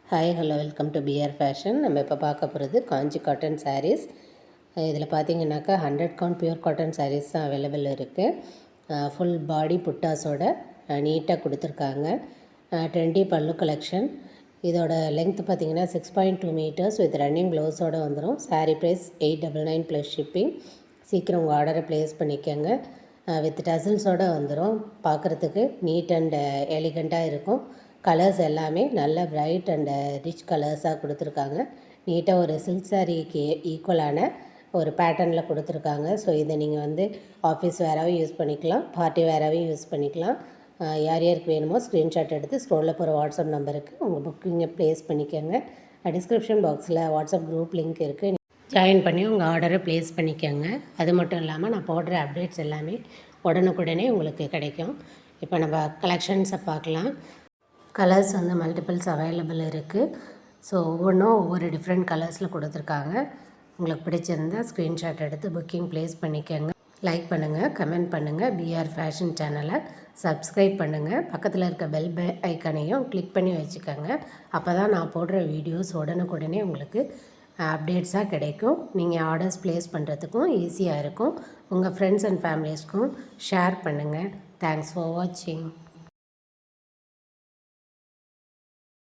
Hi hello welcome to PR Fashion. நம்ம இப்போ பார்க்க போகிறது காஞ்சி காட்டன் சாரீஸ். இதில் பார்த்தீங்கன்னாக்கா 100 கவுண்ட் பியூர் காட்டன் சாரீஸ் தான் அவைலபிள் இருக்குது. ஃபுல் பாடி புட்டாஸோட நீட்டாக கொடுத்துருக்காங்க. ட்ரெண்டி பல்லு கலெக்ஷன். இதோட லென்த் பார்த்திங்கன்னா 6.2 மீட்டர்ஸ் வித் ரன்னிங் ப்ளவுஸோடு வந்துடும். Sari price 899 plus shipping. சீக்கிரம் உங்கள் ஆர்டரை ப்ளேஸ் பண்ணிக்கோங்க. வித் டசில்ஸோடு வந்துடும். பார்க்குறதுக்கு நீட் அண்ட் எலிகண்ட்டாக இருக்கும். கலர்ஸ் எல்லாமே நல்ல பிரைட் அண்ட் ரிச் கலர்ஸாக கொடுத்துருக்காங்க. நீட்டாக ஒரு சில்க் சாரீக்கு ஈக்குவலான ஒரு பேட்டர்னில் கொடுத்துருக்காங்க. ஸோ இதை நீங்கள் வந்து ஆஃபீஸ் வேறாகவும் யூஸ் பண்ணிக்கலாம், பார்ட்டி வேறாகவும் யூஸ் பண்ணிக்கலாம். யார் யாருக்கு வேணுமோ ஸ்க்ரீன்ஷாட் எடுத்து ஸ்க்ரோலில் போகிற வாட்ஸ்அப் நம்பருக்கு உங்கள் புக்கிங்கை ப்ளேஸ் பண்ணிக்கோங்க. டிஸ்கிரிப்ஷன் பாக்ஸில் வாட்ஸ்அப் குரூப் லிங்க் இருக்குது, ஜாயின் பண்ணி உங்கள் ஆர்டரை ப்ளேஸ் பண்ணிக்கோங்க. அது மட்டும் இல்லாமல் நான் போடுற அப்டேட்ஸ் எல்லாமே உடனுக்குடனே உங்களுக்கு கிடைக்கும். இப்போ நம்ம கலெக்ஷன்ஸை பார்க்கலாம். கலர்ஸ் வந்து மல்டிபிள்ஸ் அவைலபிள் இருக்குது. ஸோ ஒவ்வொன்றும் ஒவ்வொரு டிஃப்ரெண்ட் கலர்ஸில் கொடுத்துருக்காங்க. உங்களுக்கு பிடிச்சிருந்தால் ஸ்க்ரீன்ஷாட் எடுத்து புக்கிங் ப்ளேஸ் பண்ணிக்கோங்க. லைக் பண்ணுங்கள், கமெண்ட் பண்ணுங்கள். பிஆர் ஃபேஷன் சேனலை சப்ஸ்கிரைப் பண்ணுங்கள். பக்கத்தில் இருக்க பெல் ஐக்கானையும் கிளிக் பண்ணி வச்சுக்கோங்க. அப்போ தான் நான் போடுற வீடியோஸ் உடனுக்குடனே உங்களுக்கு அப்டேட்ஸாக கிடைக்கும். நீங்கள் ஆர்டர்ஸ் ப்ளேஸ் பண்ணுறதுக்கும் ஈஸியாக இருக்கும். உங்கள் ஃப்ரெண்ட்ஸ் அண்ட் ஃபேமிலிஸ்க்கும் ஷேர் பண்ணுங்கள். தேங்க்ஸ் ஃபார் வாட்சிங்.